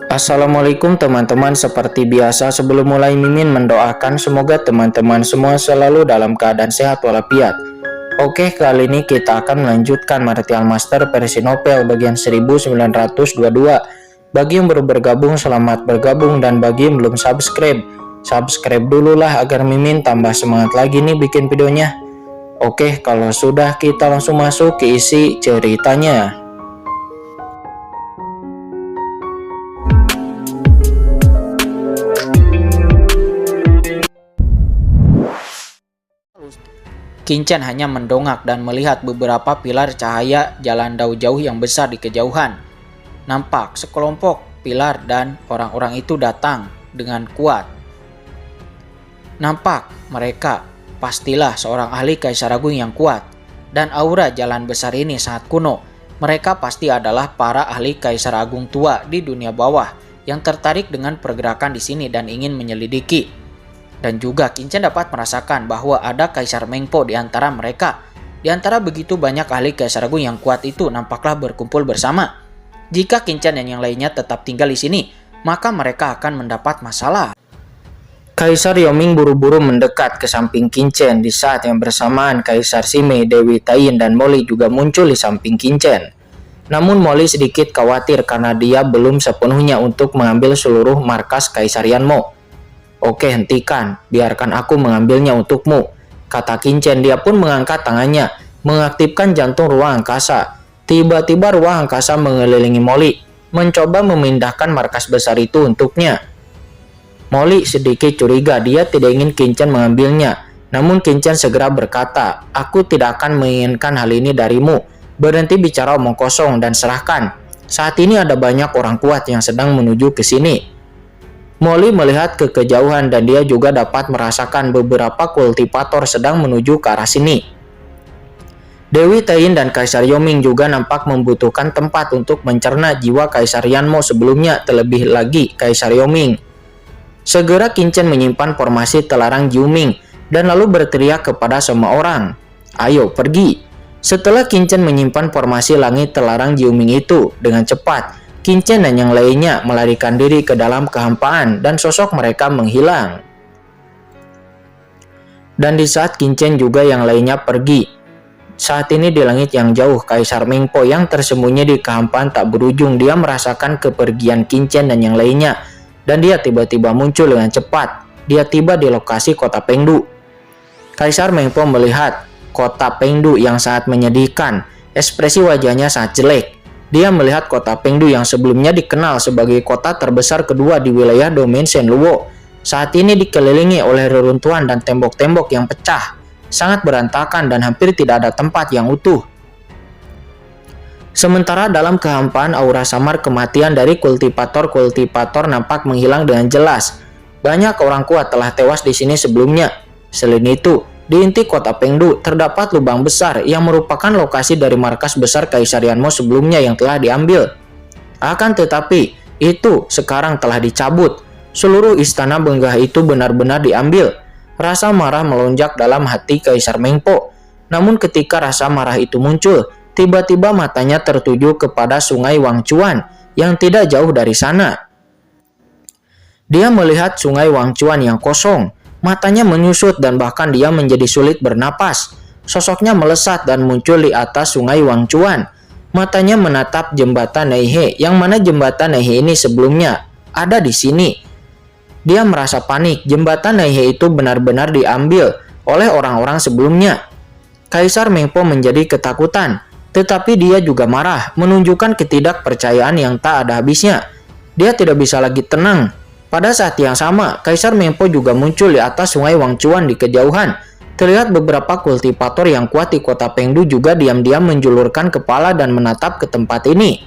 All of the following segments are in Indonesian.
Assalamualaikum teman-teman, seperti biasa sebelum mulai Mimin mendoakan semoga teman-teman semua selalu dalam keadaan sehat walafiat. Oke, kali ini kita akan melanjutkan Martial Master versi novel bagian 1922. Bagi yang baru bergabung, selamat bergabung, dan bagi yang belum subscribe, subscribe dulu lah agar Mimin tambah semangat lagi nih bikin videonya. Oke, kalau sudah kita langsung masuk ke isi ceritanya. Kincen hanya mendongak dan melihat beberapa pilar cahaya jalan jauh yang besar di kejauhan. Nampak sekelompok pilar dan orang-orang itu datang dengan kuat. Nampak mereka pastilah seorang ahli Kaisar Agung yang kuat. Dan aura jalan besar ini sangat kuno. Mereka pasti adalah para ahli Kaisar Agung tua di dunia bawah yang tertarik dengan pergerakan di sini dan ingin menyelidiki. Dan juga Kincen dapat merasakan bahwa ada Kaisar Mengpo di antara mereka. Di antara begitu banyak ahli Kaisar Agung yang kuat itu nampaklah berkumpul bersama. Jika Kincen dan yang lainnya tetap tinggal di sini, maka mereka akan mendapat masalah. Kaisar Yoming buru-buru mendekat ke samping Kincen. Di saat yang bersamaan, Kaisar Sime, Dewi Tain, dan Molly juga muncul di samping Kincen. Namun Molly sedikit khawatir karena dia belum sepenuhnya untuk mengambil seluruh markas Kaisar Yanmo. Oke, hentikan, biarkan aku mengambilnya untukmu, kata Kincen. Dia pun mengangkat tangannya, mengaktifkan jantung ruang angkasa. Tiba-tiba ruang angkasa mengelilingi Molly, mencoba memindahkan markas besar itu untuknya. Molly sedikit curiga, dia tidak ingin Kincen mengambilnya. Namun Kincen segera berkata, aku tidak akan menginginkan hal ini darimu. Berhenti bicara omong kosong dan serahkan. Saat ini ada banyak orang kuat yang sedang menuju ke sini. Molly melihat ke kejauhan dan dia juga dapat merasakan beberapa kultivator sedang menuju ke arah sini. Dewi Tain dan Kaisar Yoming juga nampak membutuhkan tempat untuk mencerna jiwa Kaisar Yanmo sebelumnya, terlebih lagi Kaisar Yoming. Segera Kincen menyimpan formasi telarang Jiuming dan lalu berteriak kepada semua orang, ayo pergi. Setelah Kincen menyimpan formasi langit telarang Jiuming itu, dengan cepat Kincen dan yang lainnya melarikan diri ke dalam kehampaan dan sosok mereka menghilang. Dan di saat Kincen juga yang lainnya pergi, saat ini di langit yang jauh, Kaisar Mengpo yang tersembunyi di kehampaan tak berujung, dia merasakan kepergian Kincen dan yang lainnya, dan dia tiba-tiba muncul dengan cepat. Dia tiba di lokasi kota Pengdu. Kaisar Mengpo melihat kota Pengdu yang sangat menyedihkan. Ekspresi wajahnya sangat jelek. Dia melihat kota Pengdu yang sebelumnya dikenal sebagai kota terbesar kedua di wilayah domain Shenluo. Saat ini dikelilingi oleh reruntuhan dan tembok-tembok yang pecah, sangat berantakan dan hampir tidak ada tempat yang utuh. Sementara dalam kehampaan, aura samar kematian dari kultivator-kultivator nampak menghilang dengan jelas. Banyak orang kuat telah tewas di sini sebelumnya. Selain itu, di inti kota Pengdu terdapat lubang besar yang merupakan lokasi dari markas besar Kaisar Yanmo sebelumnya yang telah diambil. Akan tetapi, itu sekarang telah dicabut. Seluruh istana benggah itu benar-benar diambil. Rasa marah melonjak dalam hati Kaisar Mengpo. Namun ketika rasa marah itu muncul, tiba-tiba matanya tertuju kepada sungai Wangchuan yang tidak jauh dari sana. Dia melihat sungai Wangchuan yang kosong. Matanya menyusut dan bahkan dia menjadi sulit bernapas. Sosoknya melesat dan muncul di atas sungai Wangchuan. Matanya menatap jembatan Neihe, yang mana jembatan Neihe ini sebelumnya ada di sini. Dia merasa panik, jembatan Neihe itu benar-benar diambil oleh orang-orang sebelumnya. Kaisar Mengpo menjadi ketakutan, tetapi dia juga marah, menunjukkan ketidakpercayaan yang tak ada habisnya. Dia tidak bisa lagi tenang. Pada saat yang sama, Kaisar Mengpo juga muncul di atas sungai Wangchuan di kejauhan. Terlihat beberapa kultivator yang kuat di kota Pengdu juga diam-diam menjulurkan kepala dan menatap ke tempat ini.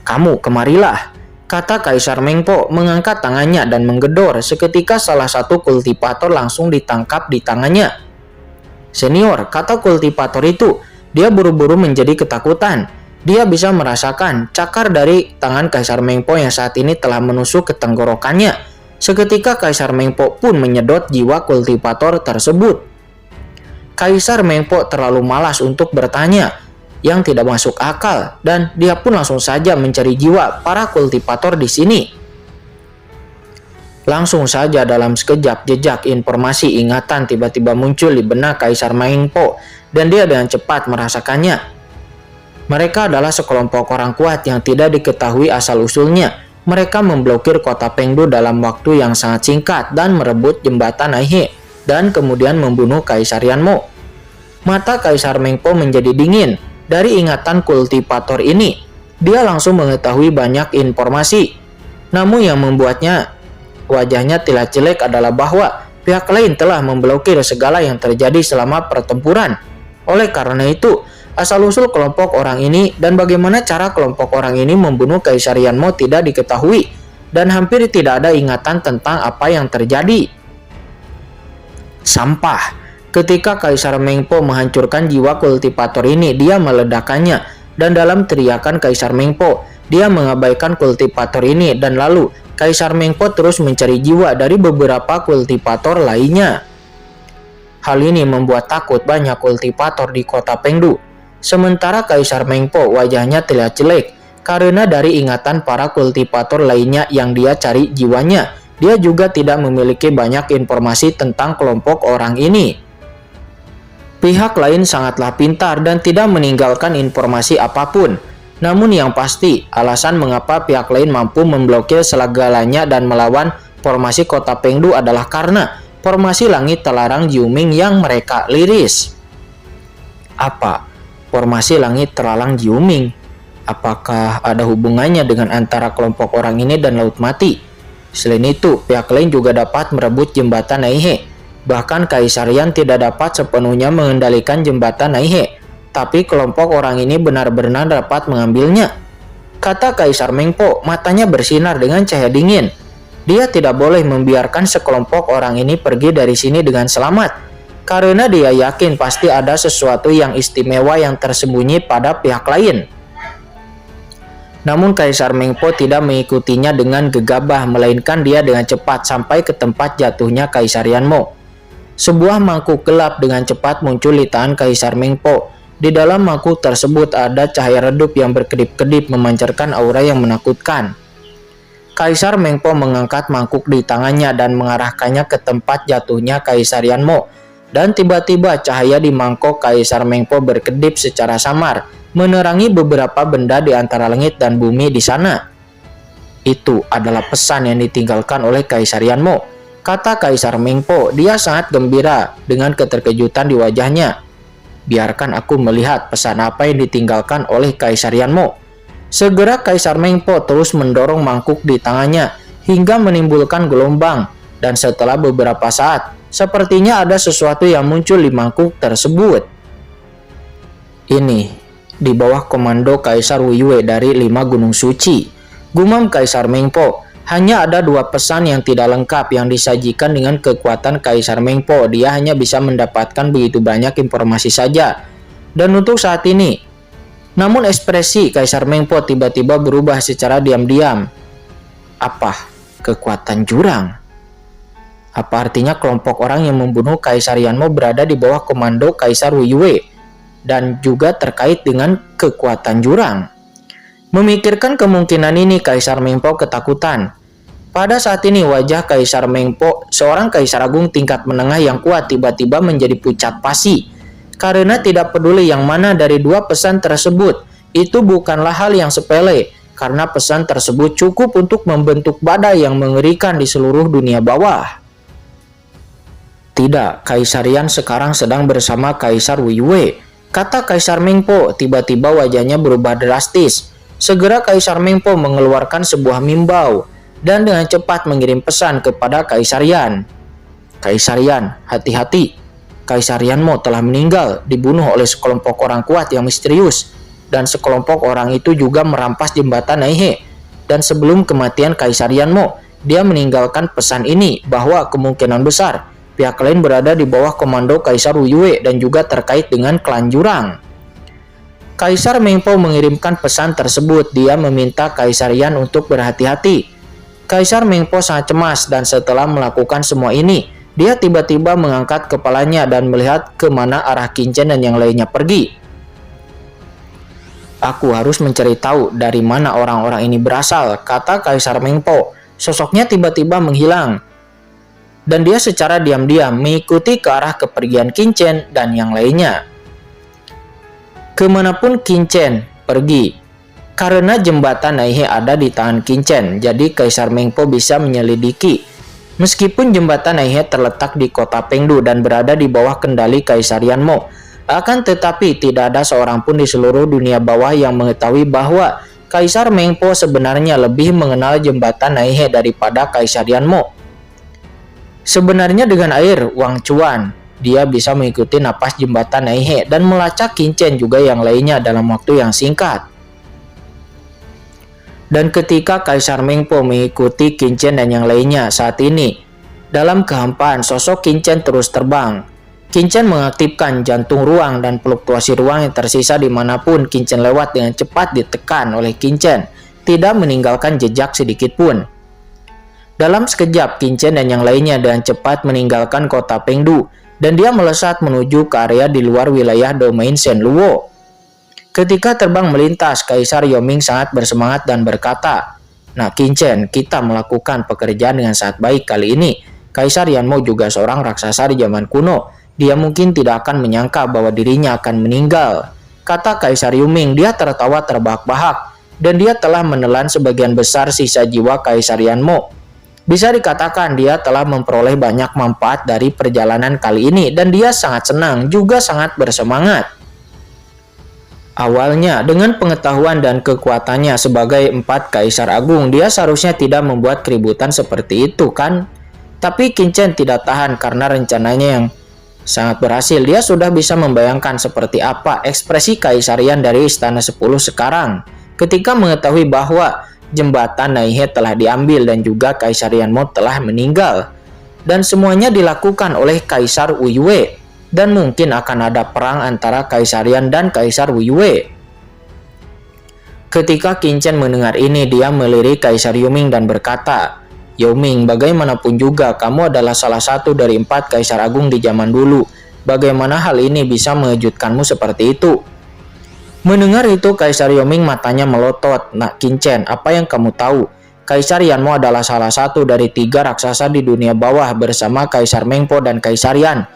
Kamu kemarilah, kata Kaisar Mengpo mengangkat tangannya dan menggedor. Seketika salah satu kultivator langsung ditangkap di tangannya. Senior, kata kultivator itu, dia buru-buru menjadi ketakutan. Dia bisa merasakan cakar dari tangan Kaisar Mengpo yang saat ini telah menusuk ke tenggorokannya. Seketika Kaisar Mengpo pun menyedot jiwa kultivator tersebut. Kaisar Mengpo terlalu malas untuk bertanya. yang tidak masuk akal, dan dia pun langsung saja mencari jiwa para kultivator di sini. Langsung saja dalam sekejap jejak informasi ingatan tiba-tiba muncul di benak Kaisar Mengpo, dan dia dengan cepat merasakannya. Mereka adalah sekelompok orang kuat yang tidak diketahui asal-usulnya. Mereka memblokir kota Pengdu dalam waktu yang sangat singkat dan merebut jembatan Aihe, dan kemudian membunuh Kaisar Yanmo. Mata Kaisar Mengpo menjadi dingin dari ingatan kultivator ini. Dia langsung mengetahui banyak informasi. Namun yang membuatnya wajahnya tidak jelek adalah bahwa pihak lain telah memblokir segala yang terjadi selama pertempuran. Oleh karena itu, asal-usul kelompok orang ini dan bagaimana cara kelompok orang ini membunuh Kaisar Yanmo tidak diketahui, dan hampir tidak ada ingatan tentang apa yang terjadi. Sampah. Ketika Kaisar Mengpo menghancurkan jiwa kultivator ini, dia meledakkannya, dan dalam teriakan Kaisar Mengpo, dia mengabaikan kultivator ini, dan lalu Kaisar Mengpo terus mencari jiwa dari beberapa kultivator lainnya. Hal ini membuat takut banyak kultivator di kota Pengdu. Sementara Kaisar Mengpo wajahnya terlihat jelek karena dari ingatan para kultivator lainnya yang dia cari jiwanya. Dia juga tidak memiliki banyak informasi tentang kelompok orang ini. Pihak lain sangatlah pintar dan tidak meninggalkan informasi apapun. Namun yang pasti, alasan mengapa pihak lain mampu memblokir segalanya dan melawan formasi kota Pengdu adalah karena formasi langit terlarang Jiuming yang mereka liris. Apa? Formasi langit terlarang Jiuming? Apakah ada hubungannya dengan antara kelompok orang ini dan Laut Mati? Selain itu, pihak lain juga dapat merebut jembatan Aihe. Bahkan Kaisar Yan tidak dapat sepenuhnya mengendalikan jembatan Aihe, tapi kelompok orang ini benar-benar dapat mengambilnya. Kata Kaisar Mengpo, matanya bersinar dengan cahaya dingin. Dia tidak boleh membiarkan sekelompok orang ini pergi dari sini dengan selamat, karena dia yakin pasti ada sesuatu yang istimewa yang tersembunyi pada pihak lain. Namun Kaisar Mengpo tidak mengikutinya dengan gegabah, melainkan dia dengan cepat sampai ke tempat jatuhnya Kaisar Yanmo. Sebuah mangkuk gelap dengan cepat muncul di tangan Kaisar Mengpo. Di dalam mangkuk tersebut ada cahaya redup yang berkedip-kedip memancarkan aura yang menakutkan. Kaisar Mengpo mengangkat mangkuk di tangannya dan mengarahkannya ke tempat jatuhnya Kaisar Yanmo. Dan tiba-tiba cahaya di mangkok Kaisar Mengpo berkedip secara samar, menerangi beberapa benda di antara langit dan bumi di sana. Itu adalah pesan yang ditinggalkan oleh Kaisar Yanmo. Kata Kaisar Mengpo, dia sangat gembira dengan keterkejutan di wajahnya. Biarkan aku melihat pesan apa yang ditinggalkan oleh Kaisar Yanmo. Segera Kaisar Mengpo terus mendorong mangkuk di tangannya hingga menimbulkan gelombang. Dan setelah beberapa saat, sepertinya ada sesuatu yang muncul di mangkuk tersebut. Ini di bawah komando Kaisar Wuyue dari 5 Gunung Suci. Gumam Kaisar Mengpo, hanya ada 2 pesan yang tidak lengkap yang disajikan dengan kekuatan Kaisar Mengpo. Dia hanya bisa mendapatkan begitu banyak informasi saja. Dan untuk saat ini, namun ekspresi Kaisar Mengpo tiba-tiba berubah secara diam-diam. Apa? Kekuatan jurang? Apa artinya kelompok orang yang membunuh Kaisar Yanmo berada di bawah komando Kaisar Wuyue dan juga terkait dengan kekuatan jurang? Memikirkan kemungkinan ini, Kaisar Mengpo ketakutan. Pada saat ini wajah Kaisar Mengpo, seorang Kaisar Agung tingkat menengah yang kuat, tiba-tiba menjadi pucat pasi. Karena tidak peduli yang mana dari 2 pesan tersebut, itu bukanlah hal yang sepele. Karena pesan tersebut cukup untuk membentuk badai yang mengerikan di seluruh dunia bawah. Tidak, Kaisar Yan sekarang sedang bersama Kaisar Wuyue. Kata Kaisar Mengpo, tiba-tiba wajahnya berubah drastis. Segera Kaisar Mengpo mengeluarkan sebuah mimbau dan dengan cepat mengirim pesan kepada Kaisar Yan. Kaisar Yan, hati-hati. Kaisar Yanmo telah meninggal, dibunuh oleh sekelompok orang kuat yang misterius. Dan sekelompok orang itu juga merampas jembatan Aihe. Dan sebelum kematian Kaisar Yanmo, dia meninggalkan pesan ini bahwa kemungkinan besar pihak lain berada di bawah komando Kaisar Wuyue dan juga terkait dengan klan jurang. Kaisar Mengpo mengirimkan pesan tersebut. Dia meminta Kaisar Yan untuk berhati-hati. Kaisar Mengpo sangat cemas dan setelah melakukan semua ini, dia tiba-tiba mengangkat kepalanya dan melihat kemana arah Qin Chen dan yang lainnya pergi. Aku harus mencari tahu dari mana orang-orang ini berasal, kata Kaisar Mengpo. Sosoknya tiba-tiba menghilang, dan dia secara diam-diam mengikuti ke arah kepergian Qin Chen dan yang lainnya. Kemanapun Qin Chen pergi, karena jembatan Naihe ada di tangan Qin Chen, jadi Kaisar Mengpo bisa menyelidiki. Meskipun jembatan Naihe terletak di kota Pengdu dan berada di bawah kendali Kaisar Yanmo, akan tetapi tidak ada seorang pun di seluruh dunia bawah yang mengetahui bahwa Kaisar Mengpo sebenarnya lebih mengenal jembatan Naihe daripada Kaisar Yanmo. Sebenarnya dengan air Wang Chuan, dia bisa mengikuti napas jembatan Naihe dan melacak Qin Chen juga yang lainnya dalam waktu yang singkat. Dan ketika Kaisar Mengpo mengikuti Qin Chen dan yang lainnya saat ini, dalam kehampaan sosok Qin Chen terus terbang. Qin Chen mengaktifkan jantung ruang dan fluktuasi ruang yang tersisa dimanapun Qin Chen lewat dengan cepat ditekan oleh Qin Chen, tidak meninggalkan jejak sedikit pun. Dalam sekejap, Qin Chen dan yang lainnya dengan cepat meninggalkan kota Pengdu, dan dia melesat menuju ke area di luar wilayah domain Shen Luo. Ketika terbang melintas, Kaisar Yoming sangat bersemangat dan berkata, "Nah Qin Chen, kita melakukan pekerjaan dengan sangat baik kali ini. Kaisar Yanmo juga seorang raksasa di zaman kuno. Dia mungkin tidak akan menyangka bahwa dirinya akan meninggal," kata Kaisar Yoming. Dia tertawa terbahak-bahak, dan dia telah menelan sebagian besar sisa jiwa Kaisar Yanmo. Bisa dikatakan dia telah memperoleh banyak manfaat dari perjalanan kali ini, dan dia sangat senang juga sangat bersemangat. Awalnya, dengan pengetahuan dan kekuatannya sebagai 4 Kaisar Agung, dia seharusnya tidak membuat keributan seperti itu, kan? Tapi Qin Chen tidak tahan karena rencananya yang sangat berhasil. Dia sudah bisa membayangkan seperti apa ekspresi Kaisarian dari Istana 10 sekarang ketika mengetahui bahwa jembatan Naihe telah diambil dan juga Kaisar Yanmo telah meninggal. Dan semuanya dilakukan oleh Kaisar Wuyue. Dan mungkin akan ada perang antara Kaisar Yan dan Kaisar Wuyue. Ketika Qin Chen mendengar ini, dia melirik Kaisar Yoming dan berkata, "Yoming, bagaimanapun juga kamu adalah salah satu dari 4 Kaisar Agung di zaman dulu. Bagaimana hal ini bisa mengejutkanmu seperti itu?" Mendengar itu, Kaisar Yoming matanya melotot. "Nah Qin Chen, apa yang kamu tahu? Kaisar Yanmo adalah salah satu dari 3 raksasa di dunia bawah bersama Kaisar Mengpo dan Kaisar Yan.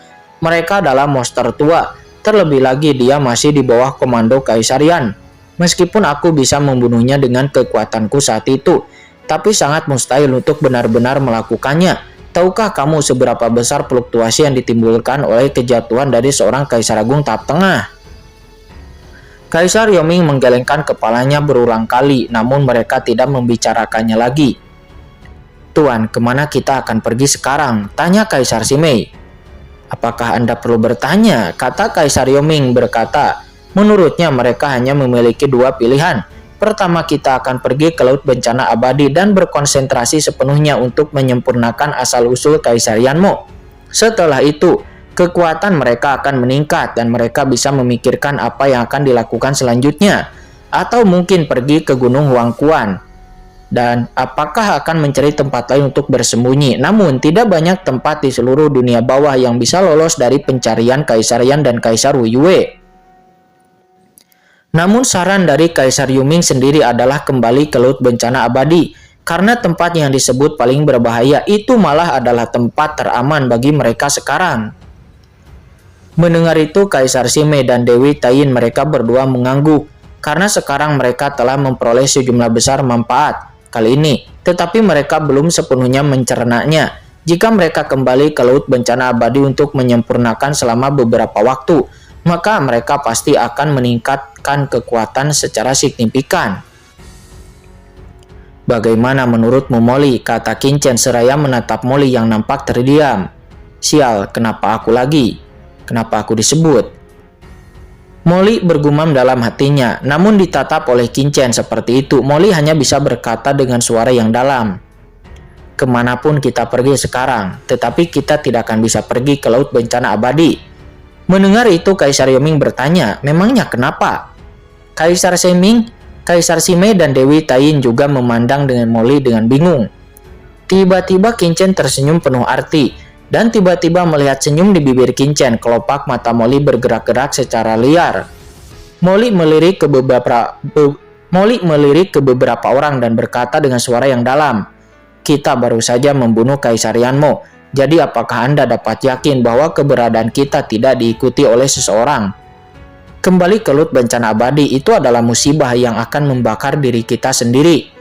Mereka adalah monster tua. Terlebih lagi dia masih di bawah komando Kaisar Yan. Meskipun aku bisa membunuhnya dengan kekuatanku saat itu, tapi sangat mustahil untuk benar-benar melakukannya. Tahukah kamu seberapa besar fluktuasi yang ditimbulkan oleh kejatuhan dari seorang Kaisar Agung tahap tengah?" Kaisar Yoming menggelengkan kepalanya berulang kali, namun mereka tidak membicarakannya lagi. "Tuan, kemana kita akan pergi sekarang?" tanya Kaisar Simei. "Apakah Anda perlu bertanya?" kata Kaisar Yoming berkata, "Menurutnya mereka hanya memiliki 2 pilihan. Pertama, kita akan pergi ke Laut Bencana Abadi dan berkonsentrasi sepenuhnya untuk menyempurnakan asal-usul Kaisar Yanmo. Setelah itu, kekuatan mereka akan meningkat dan mereka bisa memikirkan apa yang akan dilakukan selanjutnya. Atau mungkin pergi ke Gunung Huangquan. Dan apakah akan mencari tempat lain untuk bersembunyi. Namun tidak banyak tempat di seluruh dunia bawah yang bisa lolos dari pencarian Kaisar Yan dan Kaisar Wuyue. Namun saran dari Kaisar Yoming sendiri adalah kembali ke Laut Bencana Abadi, karena tempat yang disebut paling berbahaya itu malah adalah tempat teraman bagi mereka sekarang." Mendengar itu, Kaisar Simei dan Dewi Taiyin mereka berdua mengangguk, karena sekarang mereka telah memperoleh sejumlah besar manfaat kali ini, tetapi mereka belum sepenuhnya mencernanya. Jika mereka kembali ke Laut Bencana Abadi untuk menyempurnakan selama beberapa waktu, maka mereka pasti akan meningkatkan kekuatan secara signifikan. "Bagaimana menurutmu, Molly?" kata Qin Chen seraya menatap Molly yang nampak terdiam. "Sial, kenapa aku lagi? Kenapa aku disebut?" Molly bergumam dalam hatinya, namun ditatap oleh Qin Chen seperti itu, Molly hanya bisa berkata dengan suara yang dalam, "Kemanapun kita pergi sekarang, tetapi kita tidak akan bisa pergi ke Laut Bencana Abadi." Mendengar itu, Kaisar Yoming bertanya, "Memangnya kenapa?" Kaisar Simei dan Dewi Taiyin juga memandang dengan Molly dengan bingung. Tiba-tiba Qin Chen tersenyum penuh arti. Dan tiba-tiba melihat senyum di bibir Qin Chen, kelopak mata Molly bergerak-gerak secara liar. Molly melirik ke beberapa orang dan berkata dengan suara yang dalam, "Kita baru saja membunuh Kaisar Yanmo. Jadi apakah Anda dapat yakin bahwa keberadaan kita tidak diikuti oleh seseorang? Kembali ke Lut bencana abadi itu adalah musibah yang akan membakar diri kita sendiri."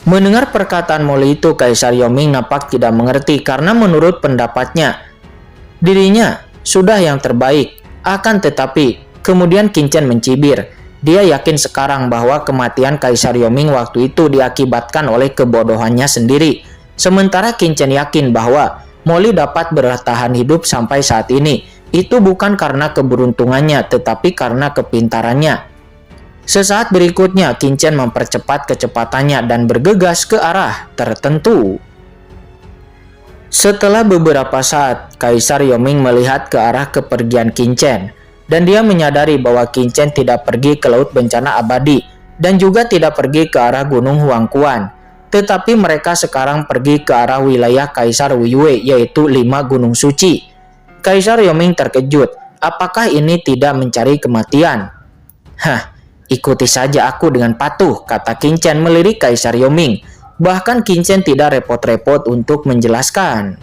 Mendengar perkataan Molly itu, Kaisar Yoming nampak tidak mengerti karena menurut pendapatnya, dirinya sudah yang terbaik. Akan tetapi, kemudian Qin Chen mencibir. Dia yakin sekarang bahwa kematian Kaisar Yoming waktu itu diakibatkan oleh kebodohannya sendiri. Sementara Qin Chen yakin bahwa Molly dapat bertahan hidup sampai saat ini. Itu bukan karena keberuntungannya, tetapi karena kepintarannya. Sesaat berikutnya, Qin Chen mempercepat kecepatannya dan bergegas ke arah tertentu. Setelah beberapa saat, Kaisar Yoming melihat ke arah kepergian Qin Chen, dan dia menyadari bahwa Qin Chen tidak pergi ke Laut Bencana Abadi dan juga tidak pergi ke arah Gunung Huangquan, tetapi mereka sekarang pergi ke arah wilayah Kaisar Wiyue, yaitu 5 gunung suci. Kaisar Yoming terkejut. Apakah ini tidak mencari kematian? Ikuti saja aku dengan patuh, kata Qin Chen melirik Kaisar Yoming. Bahkan Qin Chen tidak repot-repot untuk menjelaskan.